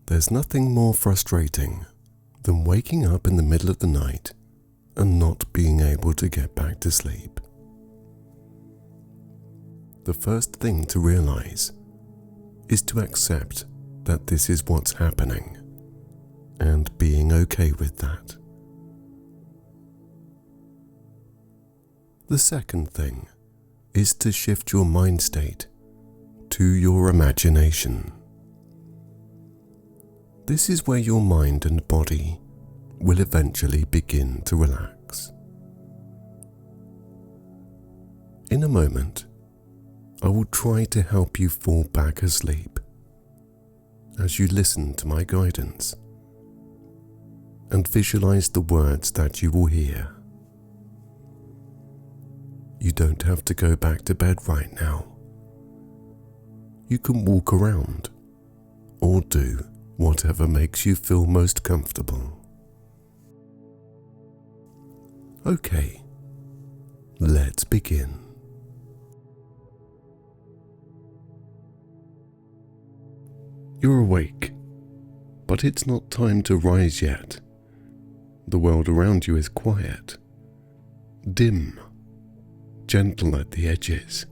There's nothing more frustrating than waking up in the middle of the night and not being able to get back to sleep. The first thing to realize is to accept that this is what's happening and being okay with that. The second thing is to shift your mind state to your imagination. This is where your mind and body will eventually begin to relax. In a moment, I will try to help you fall back asleep as you listen to my guidance and visualize the words that you will hear. You don't have to go back to bed right now. You can walk around or do whatever makes you feel most comfortable. Okay, let's begin. You're awake, but it's not time to rise yet. The world around you is quiet, dim, gentle at the edges.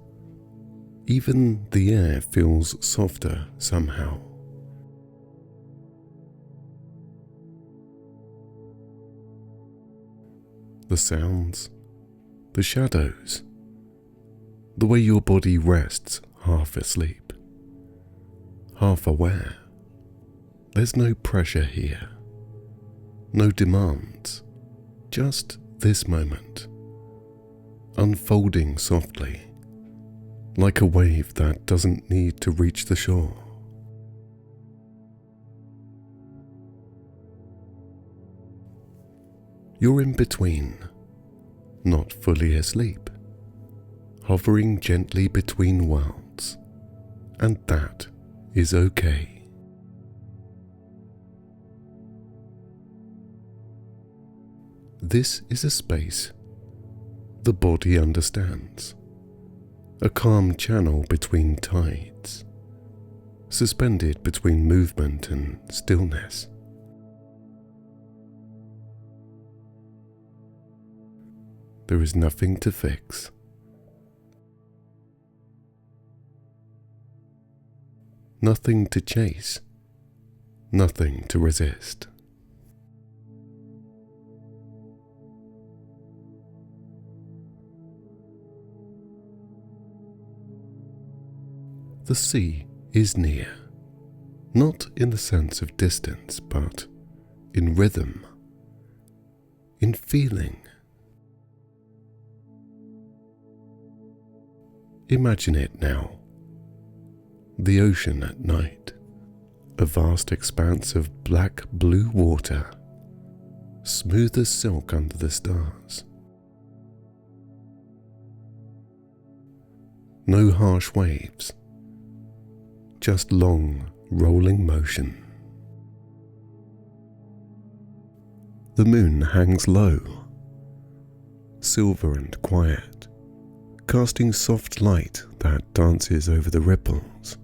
Even the air feels softer somehow. The sounds, the shadows, the way your body rests half asleep, half aware. There's no pressure here, no demands, just this moment, unfolding softly, like a wave that doesn't need to reach the shore. You're in between, not fully asleep, hovering gently between worlds, and that is okay. This is a space the body understands, a calm channel between tides, suspended between movement and stillness. There is nothing to fix, nothing to chase, nothing to resist. The sea is near, not in the sense of distance, but in rhythm, in feeling. Imagine it now, the ocean at night, a vast expanse of black-blue water, smooth as silk under the stars. No harsh waves, just long, rolling motion. The moon hangs low, silver and quiet, casting soft light that dances over the ripples.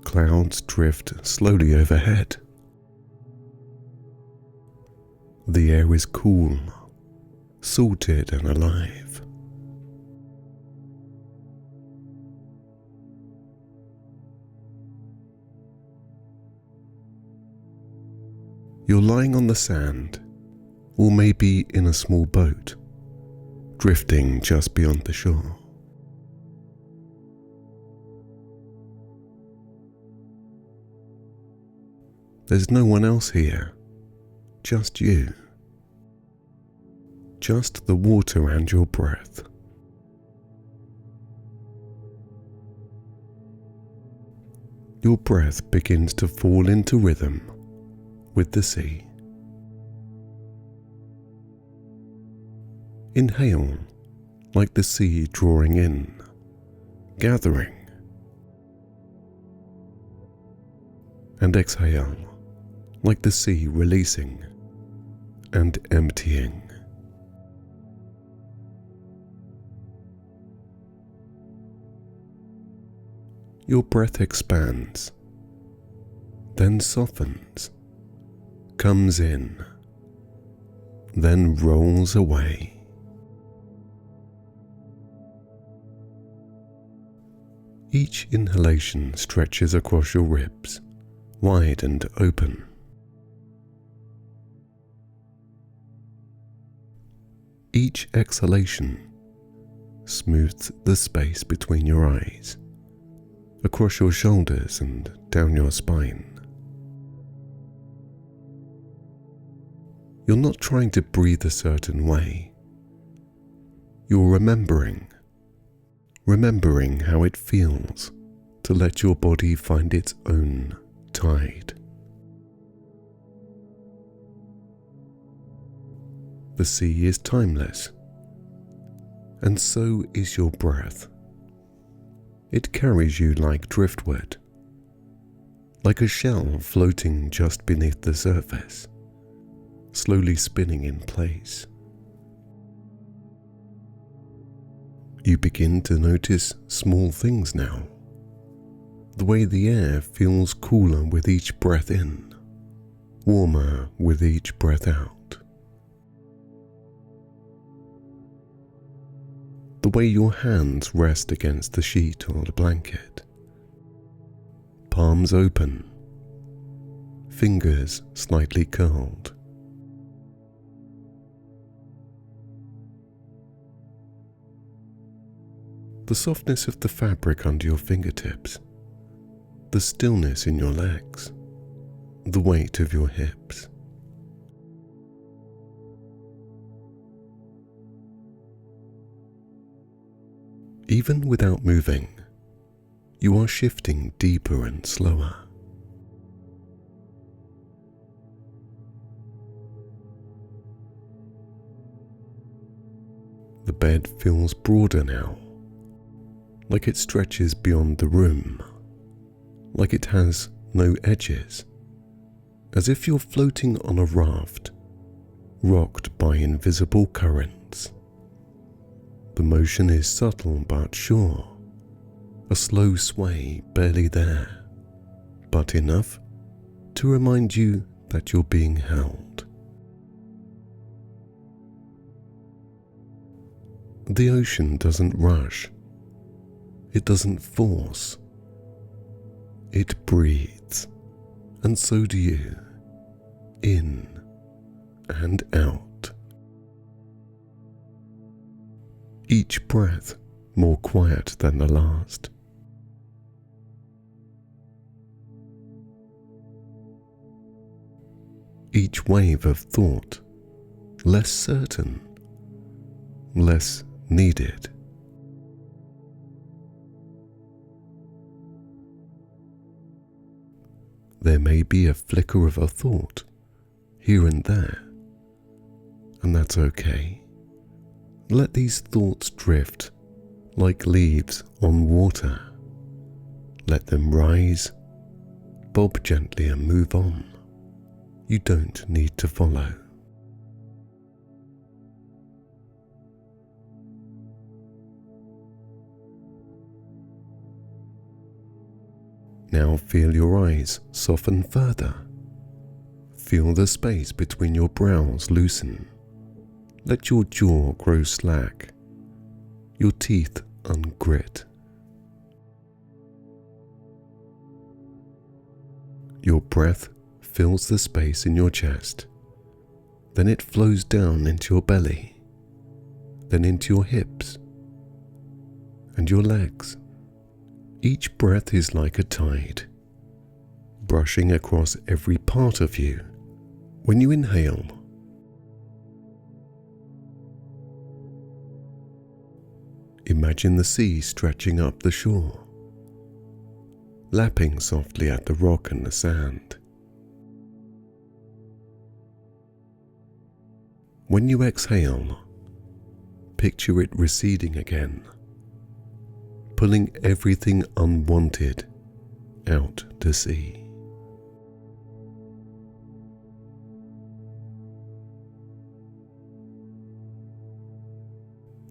Clouds drift slowly overhead. The air is cool, salted and alive. You're lying on the sand, or maybe in a small boat, drifting just beyond the shore. There's no one else here, just you. Just the water and your breath. Your breath begins to fall into rhythm with the sea. Inhale like the sea drawing in, gathering. And exhale like the sea releasing and emptying. Your breath expands, then softens, comes in, then rolls away. Each inhalation stretches across your ribs, wide and open. Each exhalation smooths the space between your eyes, across your shoulders and down your spine. You're not trying to breathe a certain way. You're remembering how it feels to let your body find its own tide. The sea is timeless, and so is your breath. It carries you like driftwood, like a shell floating just beneath the surface, slowly spinning in place. You begin to notice small things now. The way the air feels cooler with each breath in, warmer with each breath out. The way your hands rest against the sheet or the blanket. Palms open, fingers slightly curled. The softness of the fabric under your fingertips, the stillness in your legs, the weight of your hips. Even without moving, you are shifting deeper and slower. The bed feels broader now, like it stretches beyond the room, like it has no edges, as if you're floating on a raft, rocked by invisible currents. The motion is subtle but sure, a slow sway barely there, but enough to remind you that you're being held. The ocean doesn't rush. It doesn't force. It breathes, and so do you, in and out. Each breath more quiet than the last. Each wave of thought less certain, less needed. There may be a flicker of a thought here and there, and that's okay. Let these thoughts drift like leaves on water. Let them rise, bob gently and move on. You don't need to follow. Now feel your eyes soften further. Feel the space between your brows loosen. Let your jaw grow slack, your teeth ungrit. Your breath fills the space in your chest, then it flows down into your belly, then into your hips and your legs. Each breath is like a tide, brushing across every part of you. When you inhale, imagine the sea stretching up the shore, lapping softly at the rock and the sand. When you exhale, picture it receding again, pulling everything unwanted out to sea.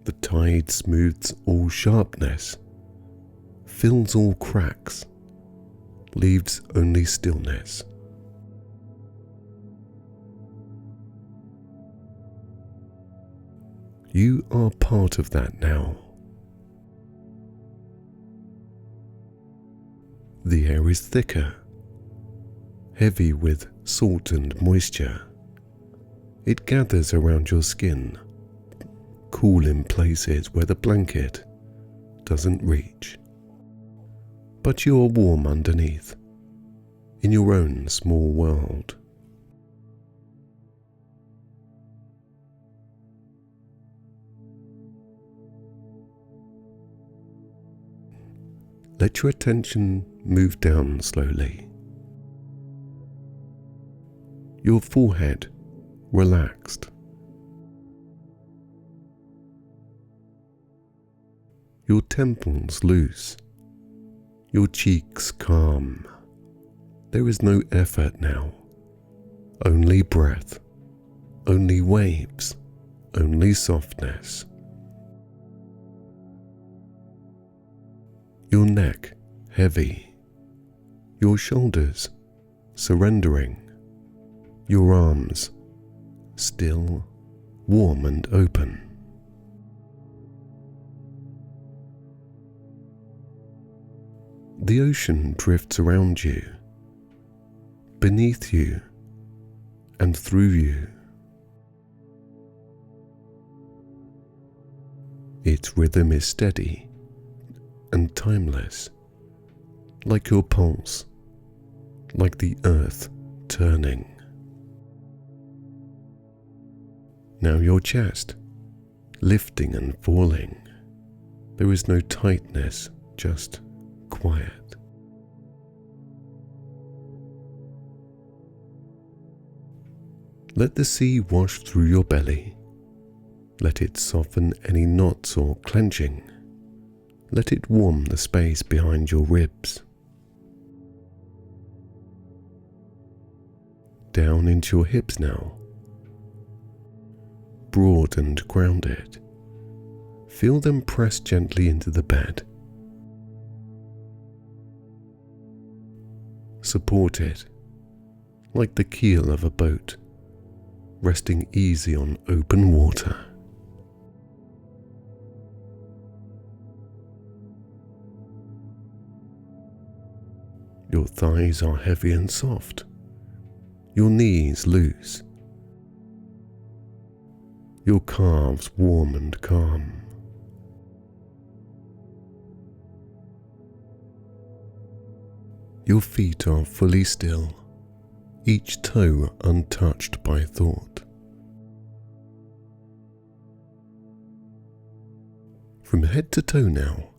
The tide smooths all sharpness, fills all cracks, leaves only stillness. You are part of that now. The air is thicker, heavy with salt and moisture. It gathers around your skin, cool in places where the blanket doesn't reach. But you are warm underneath, in your own small world. Let your attention move down slowly. Your forehead relaxed. Your temples loose. Your cheeks calm. There is no effort now. Only breath. Only waves. Only softness. Your neck heavy. Your shoulders surrendering. Your arms still, warm and open. The ocean drifts around you, beneath you, and through you. Its rhythm is steady and timeless, like your pulse, like the earth turning. Now your chest, lifting and falling. There is no tightness, just quiet. Let the sea wash through your belly. Let it soften any knots or clenching. Let it warm the space behind your ribs. Down into your hips now. Broad and grounded. Feel them press gently into the bed. Support it, like the keel of a boat, resting easy on open water. Your thighs are heavy and soft, your knees loose, your calves warm and calm. Your feet are fully still, each toe untouched by thought. From head to toe now,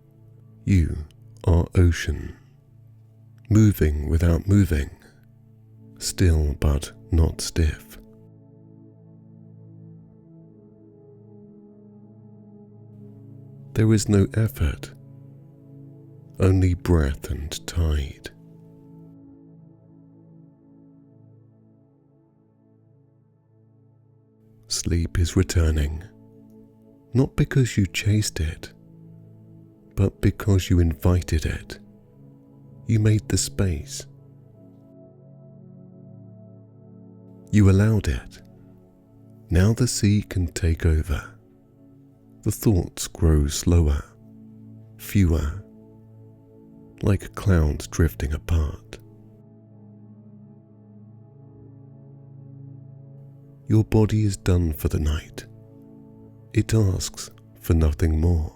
you are ocean, moving without moving, still but not stiff. There is no effort, only breath and tide. Sleep is returning, not because you chased it, but because you invited it. You made the space. You allowed it. Now the sea can take over. The thoughts grow slower, fewer, like clouds drifting apart. Your body is done for the night. It asks for nothing more.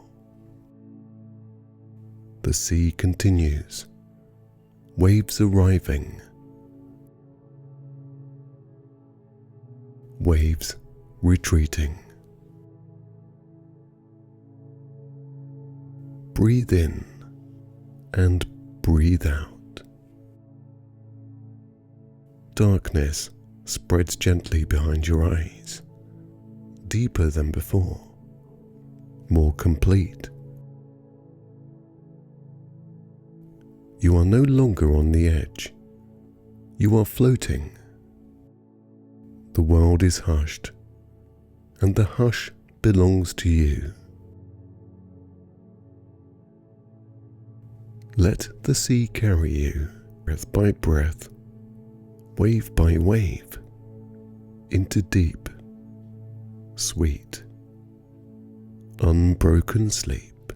The sea continues, waves arriving, waves retreating. Breathe in and breathe out. Darkness spreads gently behind your eyes, deeper than before, more complete. You are no longer on the edge. You are floating. The world is hushed, and the hush belongs to you. Let the sea carry you, breath by breath, wave by wave, into deep, sweet, unbroken sleep.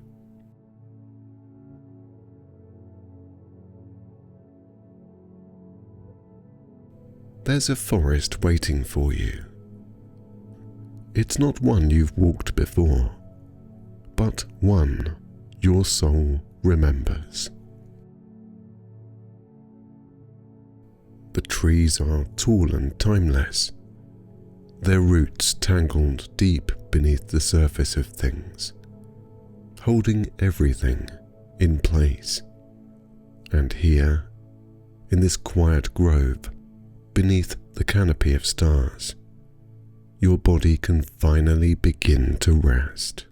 There's a forest waiting for you. It's not one you've walked before, but one your soul remembers. The trees are tall and timeless, their roots tangled deep beneath the surface of things, holding everything in place. And here, in this quiet grove, beneath the canopy of stars, your body can finally begin to rest.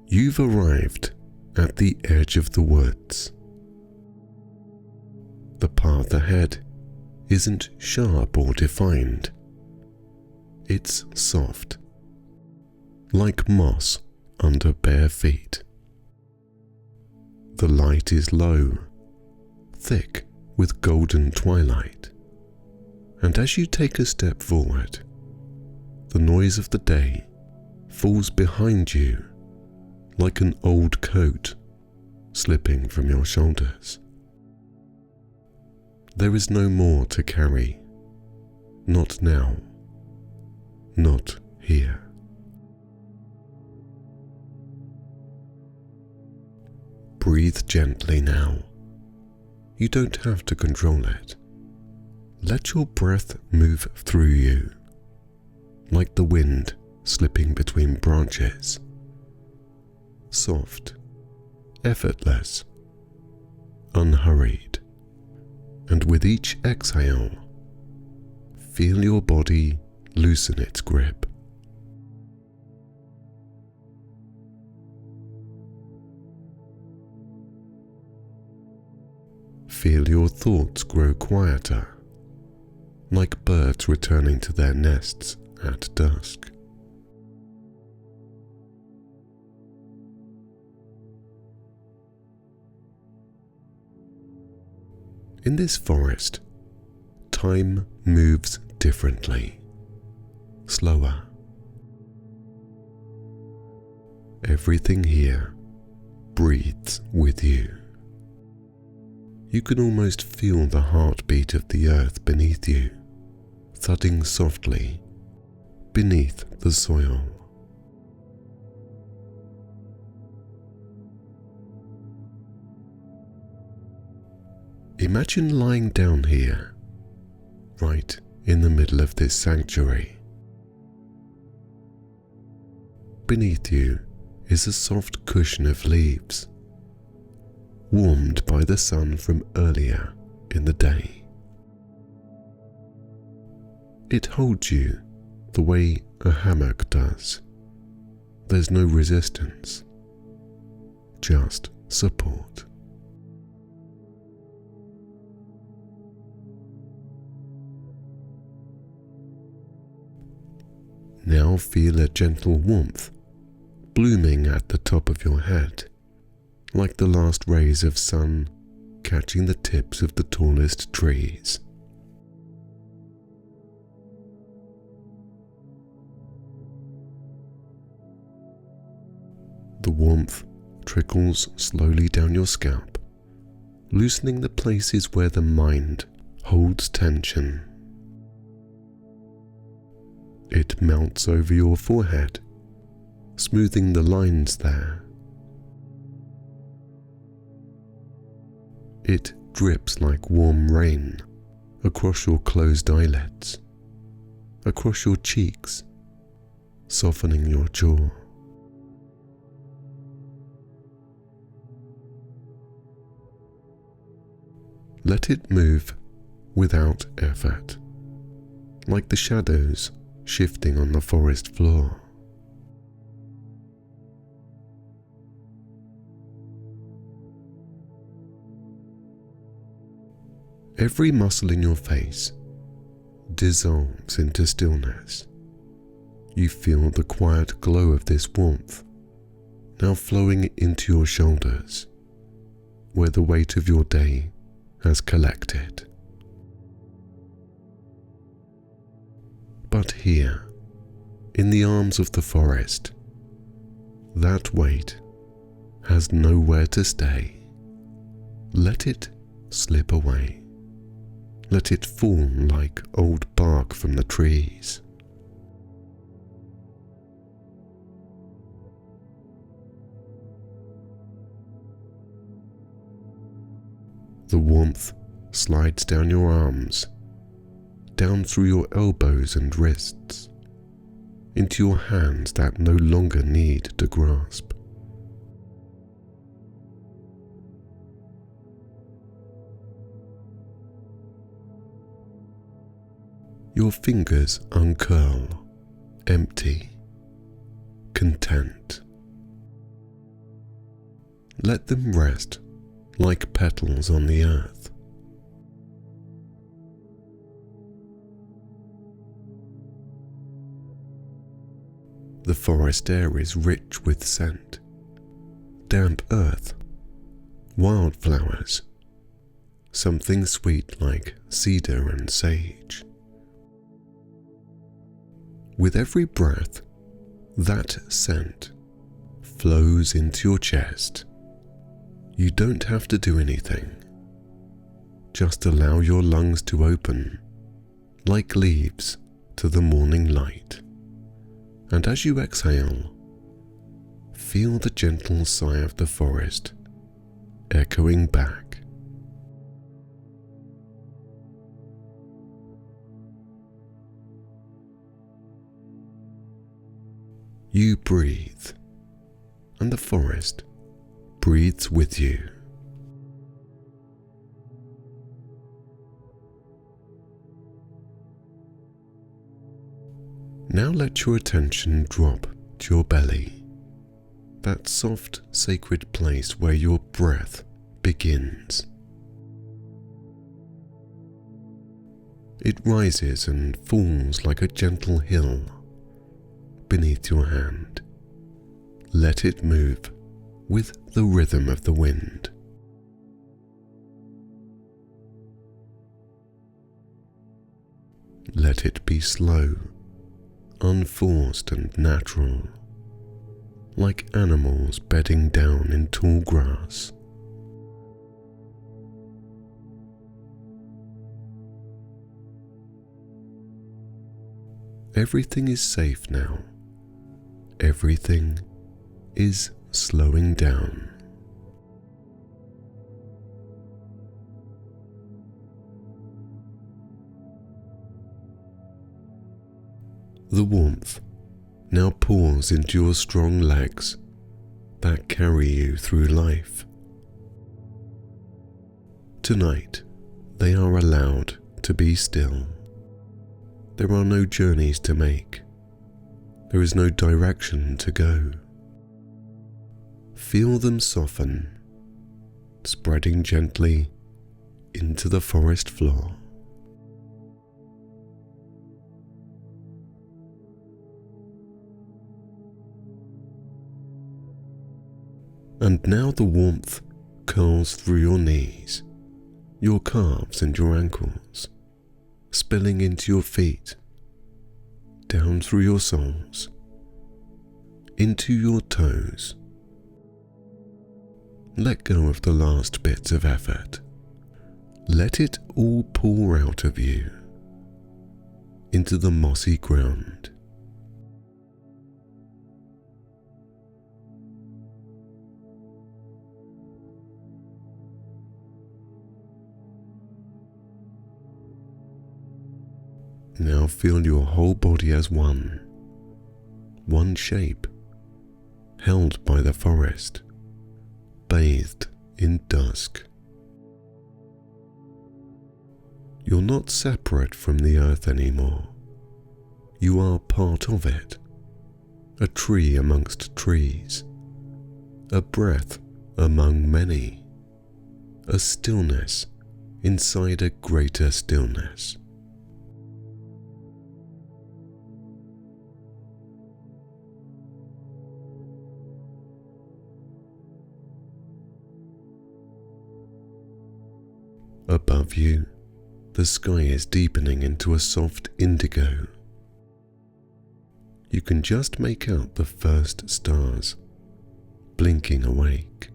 You've arrived at the edge of the woods. The path ahead isn't sharp or defined. It's soft, like moss under bare feet. The light is low, thick with golden twilight, and as you take a step forward, the noise of the day falls behind you like an old coat slipping from your shoulders. There is no more to carry, not now, not here. Breathe gently now. You don't have to control it. Let your breath move through you, like the wind slipping between branches. Soft, effortless, unhurried. And with each exhale, feel your body loosen its grip. Feel your thoughts grow quieter, like birds returning to their nests at dusk. In this forest, time moves differently, slower. Everything here breathes with you. You can almost feel the heartbeat of the earth beneath you, thudding softly beneath the soil. Imagine lying down here, right in the middle of this sanctuary. Beneath you is a soft cushion of leaves, warmed by the sun from earlier in the day. It holds you the way a hammock does. There's no resistance, just support. Now feel a gentle warmth blooming at the top of your head, like the last rays of sun catching the tips of the tallest trees. The warmth trickles slowly down your scalp, loosening the places where the mind holds tension. It melts over your forehead, smoothing the lines there. It drips like warm rain across your closed eyelids, across your cheeks, softening your jaw. Let it move without effort, like the shadows shifting on the forest floor. Every muscle in your face dissolves into stillness. You feel the quiet glow of this warmth now flowing into your shoulders, where the weight of your day has collected. But here, in the arms of the forest, that weight has nowhere to stay. Let it slip away. Let it fall like old bark from the trees. The warmth slides down your arms, down through your elbows and wrists, into your hands that no longer need to grasp. Your fingers uncurl, empty, content. Let them rest like petals on the earth. The forest air is rich with scent, damp earth, wildflowers, something sweet like cedar and sage. With every breath, that scent flows into your chest. You don't have to do anything. Just allow your lungs to open, like leaves to the morning light. And as you exhale, feel the gentle sigh of the forest echoing back. You breathe, and the forest breathes with you. Now let your attention drop to your belly, that soft, sacred place where your breath begins. It rises and falls like a gentle hill beneath your hand. Let it move with the rhythm of the wind. Let it be slow, unforced and natural, like animals bedding down in tall grass. Everything is safe now. Everything is slowing down. The warmth now pours into your strong legs that carry you through life. Tonight, they are allowed to be still. There are no journeys to make. There is no direction to go. Feel them soften, spreading gently into the forest floor. And now the warmth curls through your knees, your calves and your ankles, spilling into your feet, down through your soles, into your toes. Let go of the last bits of effort. Let it all pour out of you into the mossy ground. Now feel your whole body as one shape, held by the forest, bathed in dusk. You're not separate from the earth anymore. You are part of it, a tree amongst trees, a breath among many, a stillness inside a greater stillness. Above you, the sky is deepening into a soft indigo. You can just make out the first stars blinking awake.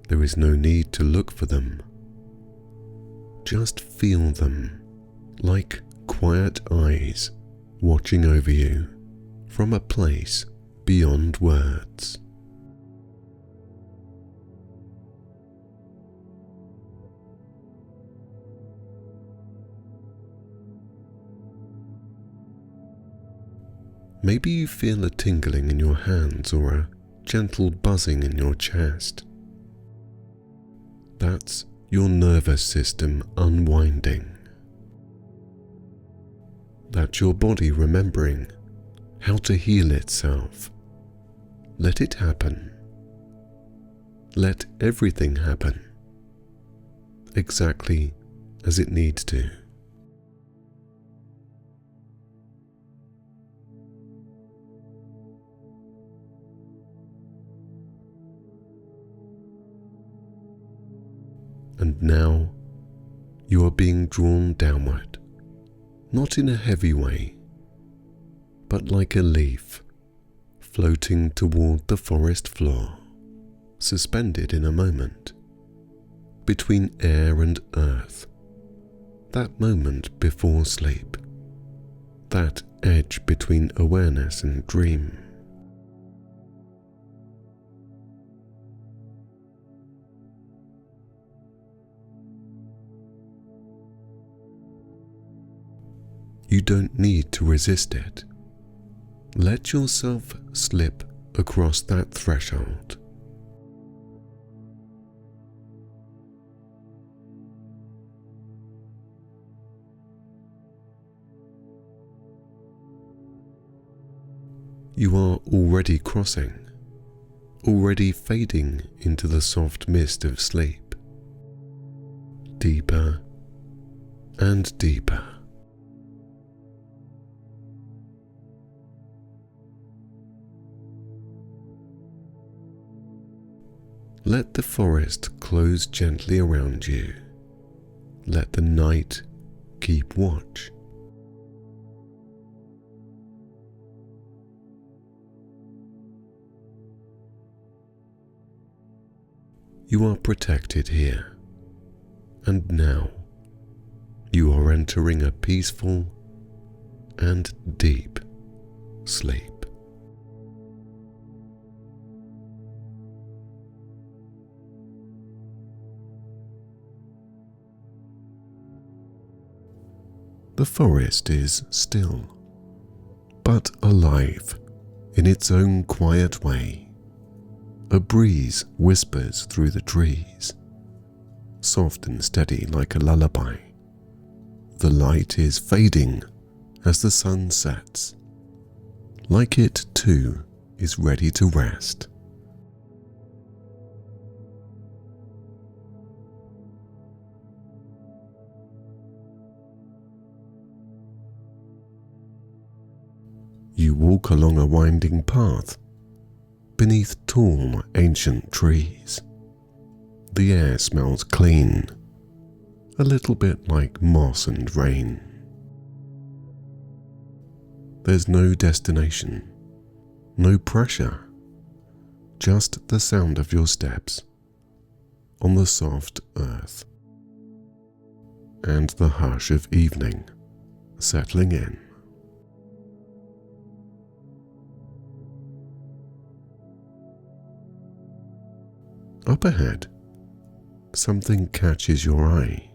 There is no need to look for them. Just feel them, like quiet eyes watching over you from a place beyond words. Maybe you feel a tingling in your hands or a gentle buzzing in your chest. That's your nervous system unwinding. That's your body remembering how to heal itself. Let it happen. Let everything happen, exactly as it needs to. And now you are being drawn downward, not in a heavy way, but like a leaf floating toward the forest floor, suspended in a moment, between air and earth, that moment before sleep, that edge between awareness and dream. You don't need to resist it. Let yourself slip across that threshold. You are already crossing, already fading into the soft mist of sleep. Deeper and deeper. Let the forest close gently around you. Let the night keep watch. You are protected here, and now you are entering a peaceful and deep sleep. The forest is still, but alive in its own quiet way. A breeze whispers through the trees, soft and steady like a lullaby. The light is fading as the sun sets, like it too is ready to rest. You walk along a winding path beneath tall, ancient trees. The air smells clean, a little bit like moss and rain. There's no destination, no pressure, just the sound of your steps on the soft earth and the hush of evening settling in. Up ahead, something catches your eye.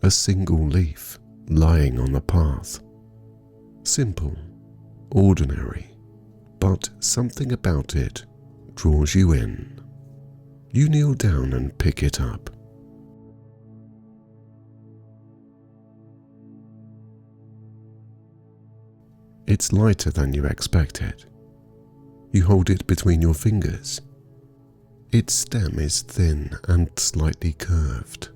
A single leaf lying on the path. Simple, ordinary, but something about it draws you in. You kneel down and pick it up. It's lighter than you expected. You hold it between your fingers. Its stem is thin and slightly curved.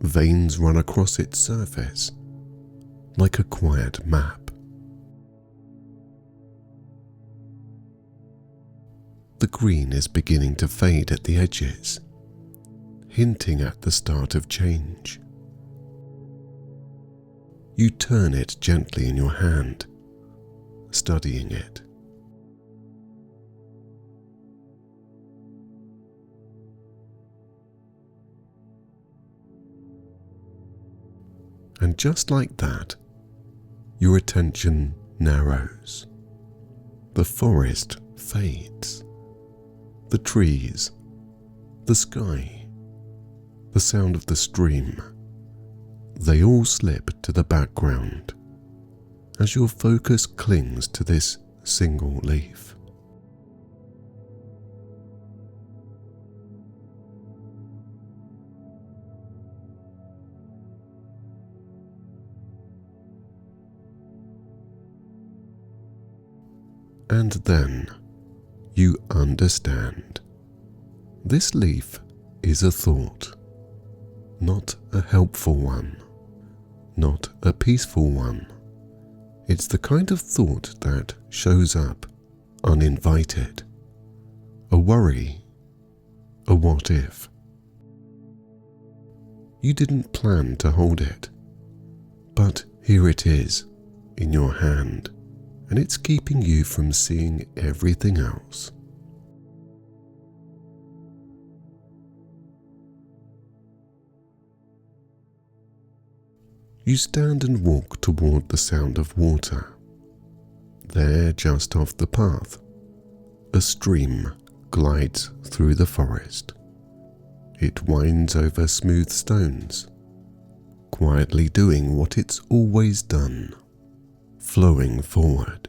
Veins run across its surface, like a quiet map. The green is beginning to fade at the edges, hinting at the start of change. You turn it gently in your hand, studying it. And just like that, your attention narrows. The forest fades. The trees, the sky, the sound of the stream, they all slip to the background as your focus clings to this single leaf. And then you understand. This leaf is a thought, not a helpful one, not a peaceful one. It's the kind of thought that shows up uninvited. A worry, a what if. You didn't plan to hold it, but here it is in your hand, and it's keeping you from seeing everything else. You stand and walk toward the sound of water. There, just off the path, a stream glides through the forest. It winds over smooth stones, quietly doing what it's always done, flowing forward.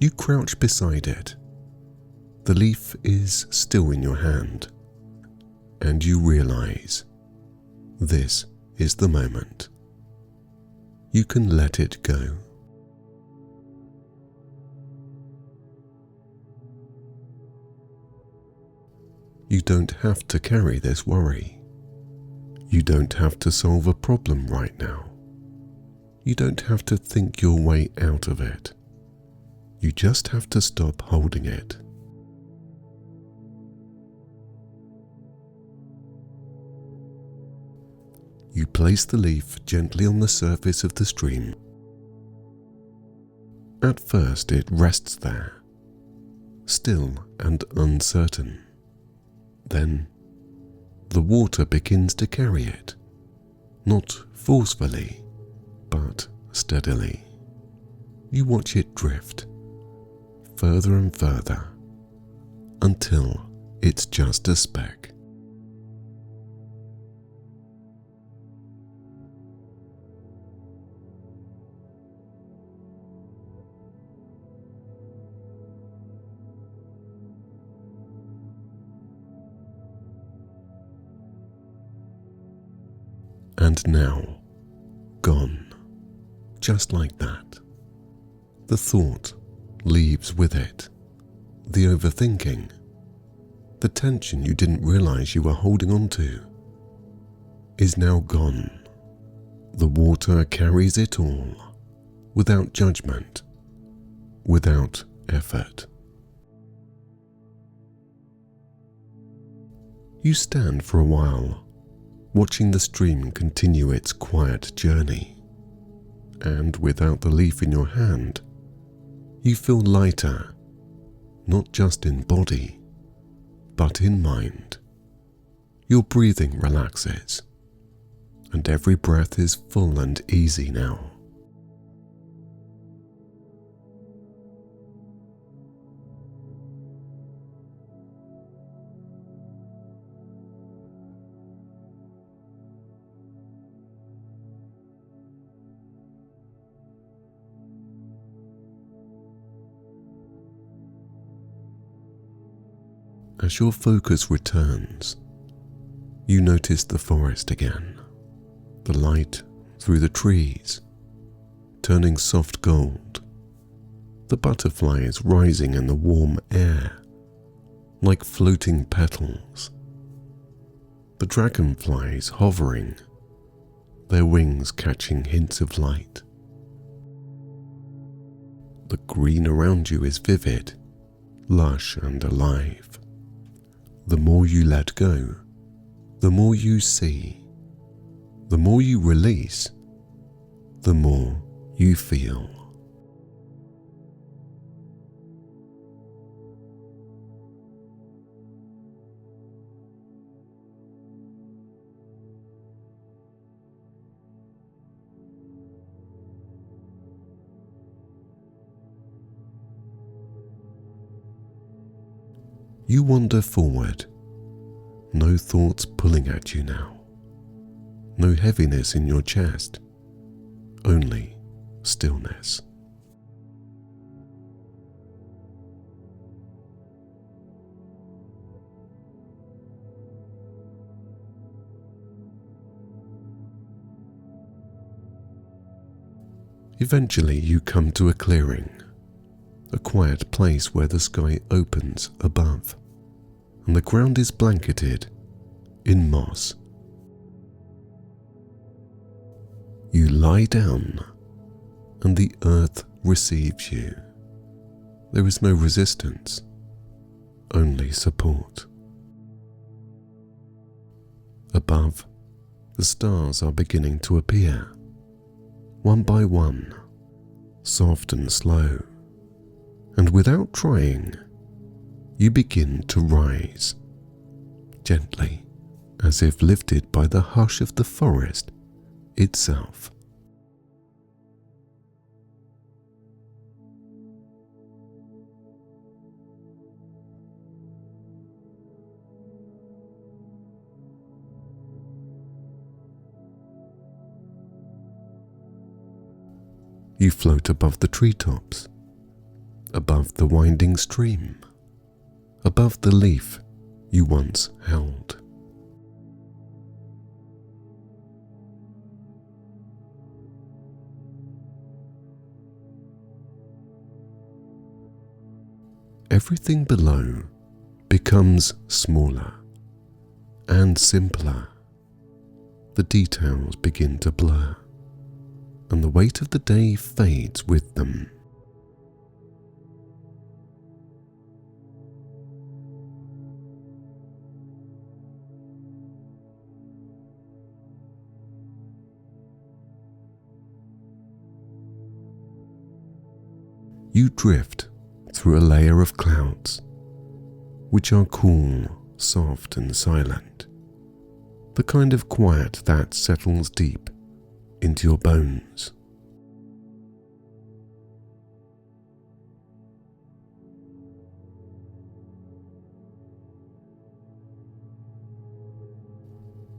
You crouch beside it. The leaf is still in your hand, and you realize this is the moment. You can let it go. You don't have to carry this worry. You don't have to solve a problem right now. You don't have to think your way out of it. You just have to stop holding it. You place the leaf gently on the surface of the stream. At first it rests there, still and uncertain. Then the water begins to carry it, not forcefully, but steadily. You watch it drift, further and further, until it's just a speck. And now, gone, just like that. The thought leaves with it. The overthinking, the tension you didn't realize you were holding on to, is now gone. The water carries it all, without judgment, without effort. You stand for a while, watching the stream continue its quiet journey, and without the leaf in your hand, you feel lighter, not just in body, but in mind. Your breathing relaxes, and every breath is full and easy now. As your focus returns, you notice the forest again, the light through the trees, turning soft gold, the butterflies rising in the warm air, like floating petals, the dragonflies hovering, their wings catching hints of light. The green around you is vivid, lush and alive. The more you let go, the more you see. The more you release, the more you feel. You wander forward, no thoughts pulling at you now, no heaviness in your chest, only stillness. Eventually you come to a clearing, a quiet place where the sky opens above, and the ground is blanketed in moss. You lie down, and the earth receives you. There is no resistance, only support. Above, the stars are beginning to appear, one by one, soft and slow, and without trying, you begin to rise, gently, as if lifted by the hush of the forest itself. You float above the treetops, above the winding stream, above the leaf you once held. Everything below becomes smaller and simpler. The details begin to blur, and the weight of the day fades with them. You drift through a layer of clouds, which are cool, soft and silent, the kind of quiet that settles deep into your bones.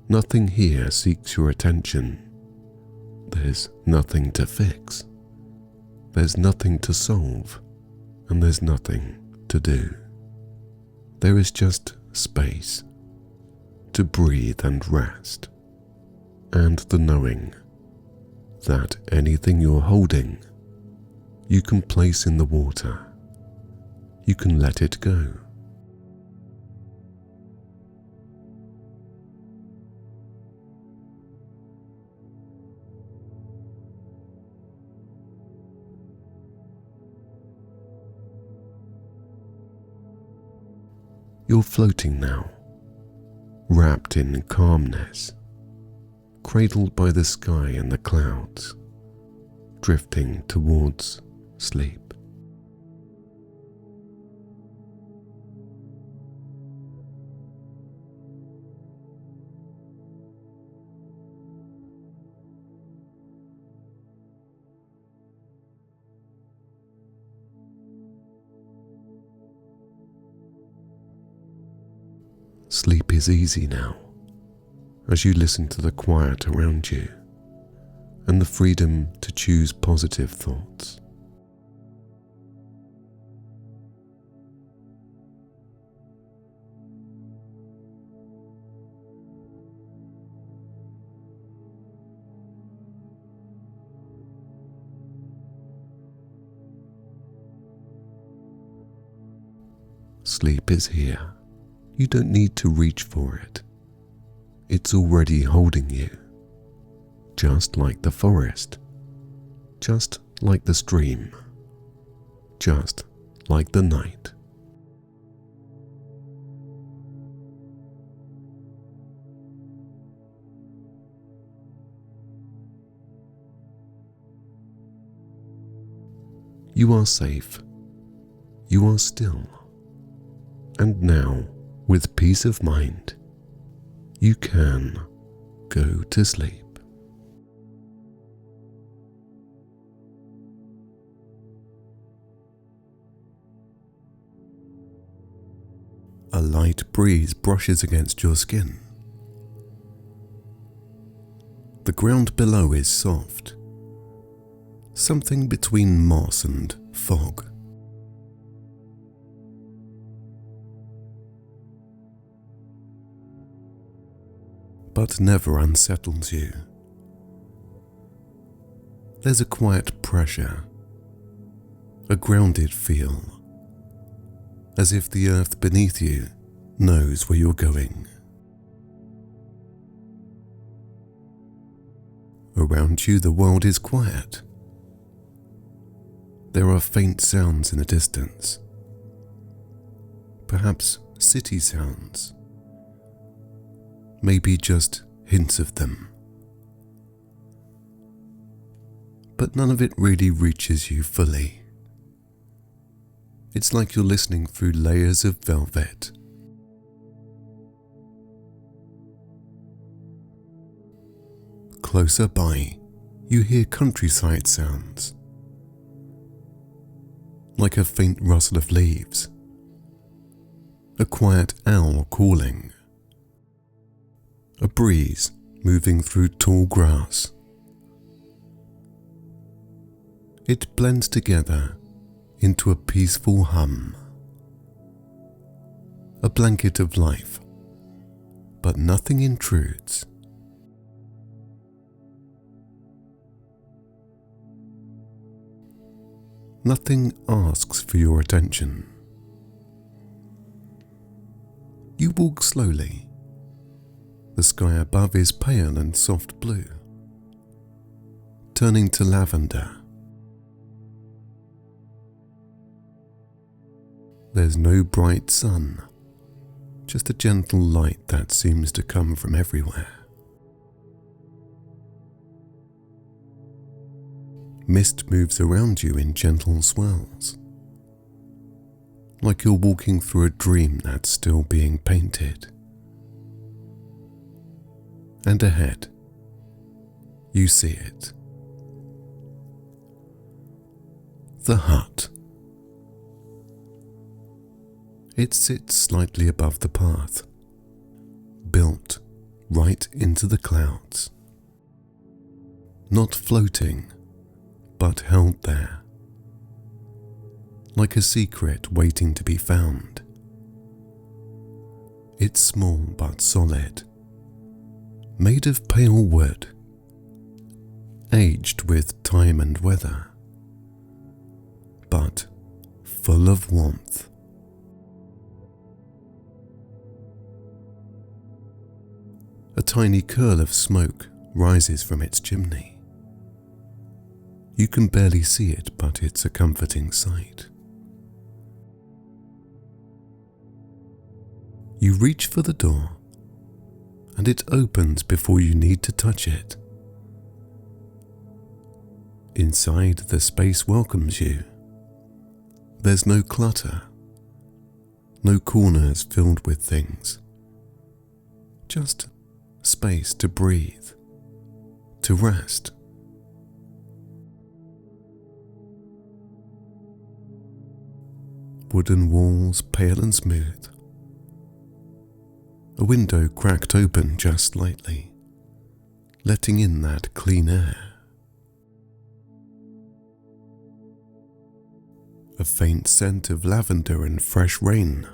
Nothing here seeks your attention. There's nothing to fix. There's nothing to solve, and there's nothing to do. There is just space to breathe and rest, and the knowing that anything you're holding, you can place in the water. You can let it go. You're floating now, wrapped in calmness, cradled by the sky and the clouds, drifting towards sleep. Sleep is easy now, as you listen to the quiet around you and the freedom to choose positive thoughts. Sleep is here. You don't need to reach for it. It's already holding you, just like the forest, just like the stream, just like the night. You are safe. You are still. And now, with peace of mind, you can go to sleep. A light breeze brushes against your skin. The ground below is soft, something between moss and fog. But never unsettles you. There's a quiet pressure, a grounded feel, as if the earth beneath you knows where you're going. Around you, the world is quiet. There are faint sounds in the distance, perhaps city sounds, maybe just hints of them. But none of it really reaches you fully. It's like you're listening through layers of velvet. Closer by, you hear countryside sounds, like a faint rustle of leaves, a quiet owl calling, a breeze moving through tall grass. It blends together into a peaceful hum, a blanket of life, but nothing intrudes. Nothing asks for your attention. You walk slowly. The sky above is pale and soft blue, turning to lavender. There's no bright sun, just a gentle light that seems to come from everywhere. Mist moves around you in gentle swirls, like you're walking through a dream that's still being painted. And ahead, you see it. The hut. It sits slightly above the path, built right into the clouds. Not floating, but held there, like a secret waiting to be found. It's small but solid, made of pale wood, aged with time and weather, but full of warmth. A tiny curl of smoke rises from its chimney. You can barely see it, but it's a comforting sight. You reach for the door, and it opens before you need to touch it. Inside, the space welcomes you. There's no clutter, no corners filled with things. Just space to breathe, to rest. Wooden walls, pale and smooth. A window cracked open just slightly, letting in that clean air. A faint scent of lavender and fresh rain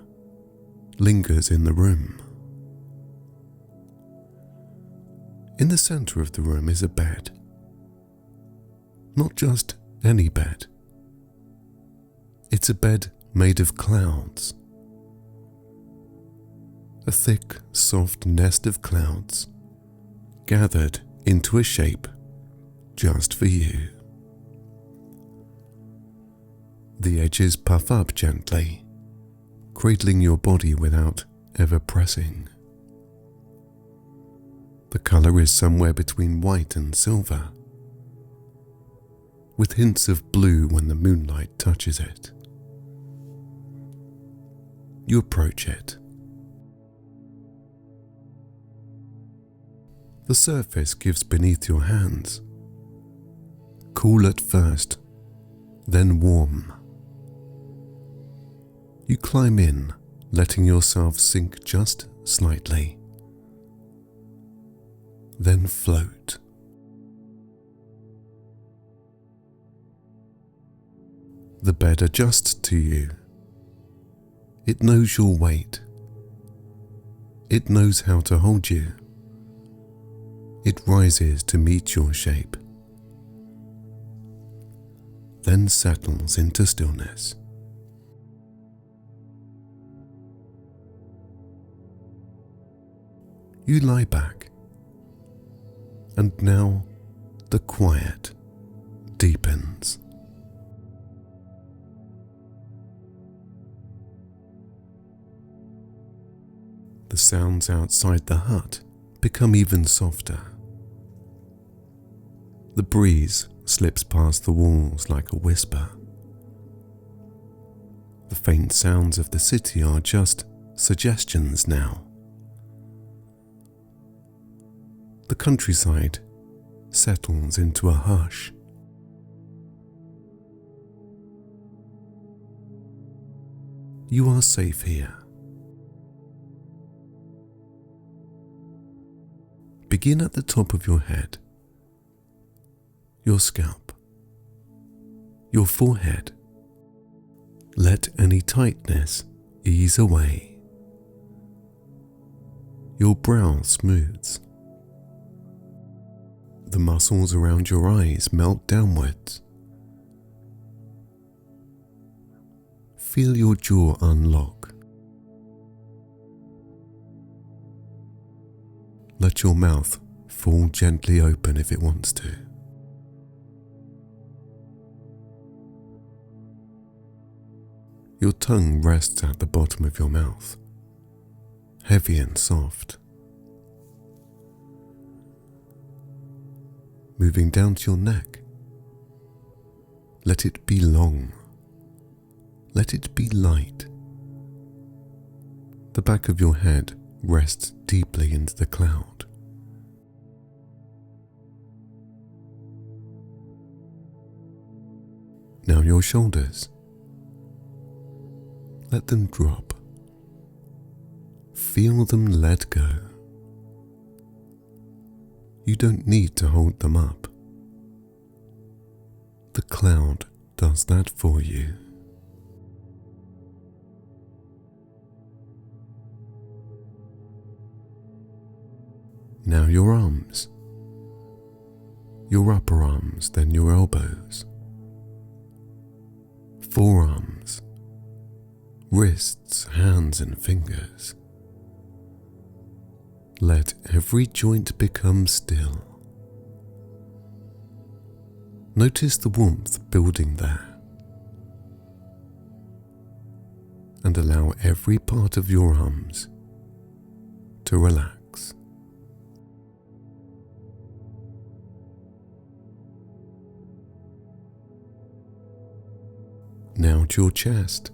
lingers in the room. In the center of the room is a bed. Not just any bed. It's a bed made of clouds. A thick, soft nest of clouds gathered into a shape just for you. The edges puff up gently, cradling your body without ever pressing. The colour is somewhere between white and silver, with hints of blue when the moonlight touches it. You approach it. The surface gives beneath your hands, cool at first, then warm. You climb in, letting yourself sink just slightly, then float. The bed adjusts to you. It knows your weight. It knows how to hold you. It rises to meet your shape, then settles into stillness. You lie back, and now the quiet deepens. The sounds outside the hut become even softer. The breeze slips past the walls like a whisper. The faint sounds of the city are just suggestions now. The countryside settles into a hush. You are safe here. Begin at the top of your head, your scalp, your forehead. Let any tightness ease away. Your brow smooths. The muscles around your eyes melt downwards. Feel your jaw unlock. Let your mouth fall gently open if it wants to. Your tongue rests at the bottom of your mouth, heavy and soft. Moving down to your neck, let it be long. Let it be light. The back of your head rests deeply into the cloud. Now your shoulders. Let them drop. Feel them let go. You don't need to hold them up. The cloud does that for you. Now your arms. Your upper arms, then your elbows. Forearms. Wrists, hands and fingers. Let every joint become still. Notice the warmth building there, and allow every part of your arms to relax. Now to your chest.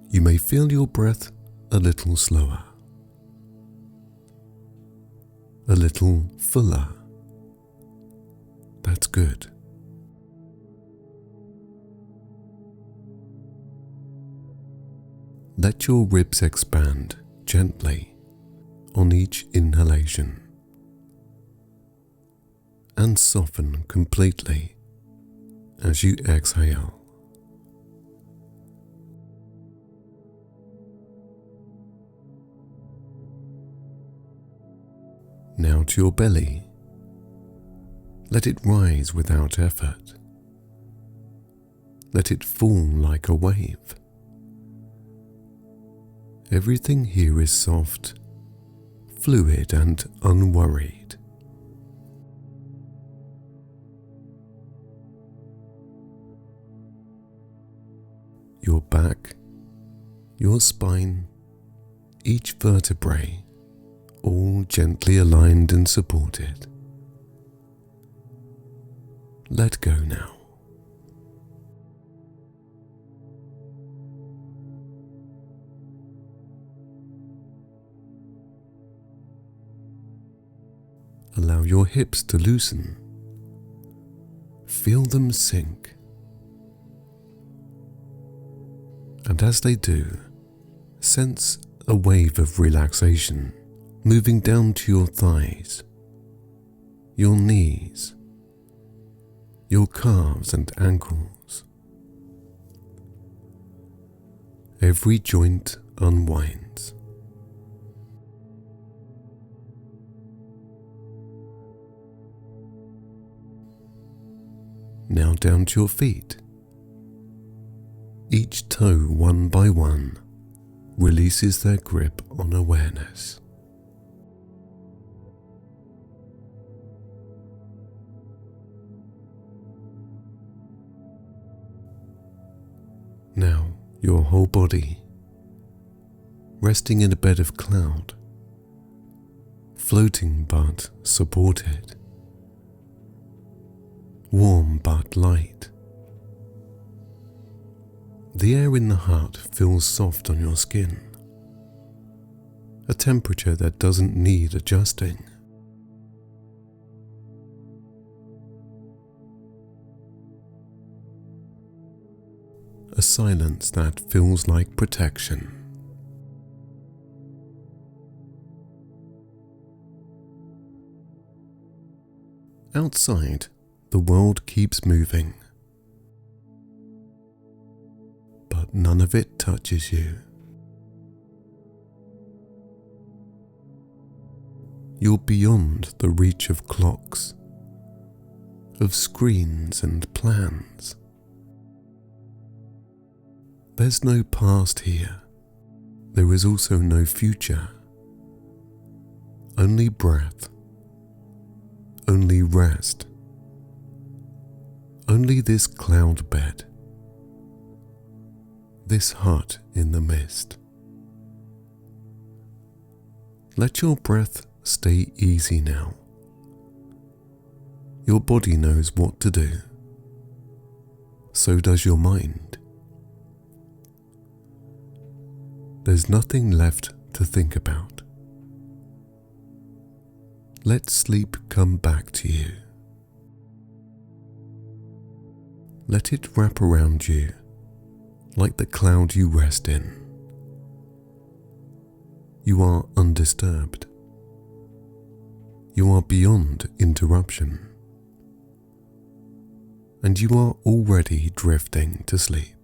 You may feel your breath a little slower, a little fuller. That's good. Let your ribs expand gently on each inhalation and soften completely as you exhale. Now to your belly. Let it rise without effort. Let it fall like a wave. Everything here is soft, fluid and unworried. Your back, your spine, each vertebrae, all gently aligned and supported. Let go now. Allow your hips to loosen. Feel them sink. And as they do, sense a wave of relaxation moving down to your thighs, your knees, your calves and ankles. Every joint unwinds. Now down to your feet. Each toe, one by one, releases their grip on awareness. Now your whole body, resting in a bed of cloud, floating but supported, warm but light. The air in the heart feels soft on your skin, a temperature that doesn't need adjusting. A silence that feels like protection. Outside, the world keeps moving, but none of it touches you. You're beyond the reach of clocks, of screens and plans. There's no past here. There is also no future. Only breath. Only rest. Only this cloud bed. This hut in the mist. Let your breath stay easy now. Your body knows what to do. So does your mind. There's nothing left to think about. Let sleep come back to you. Let it wrap around you like the cloud you rest in. You are undisturbed. You are beyond interruption. And you are already drifting to sleep.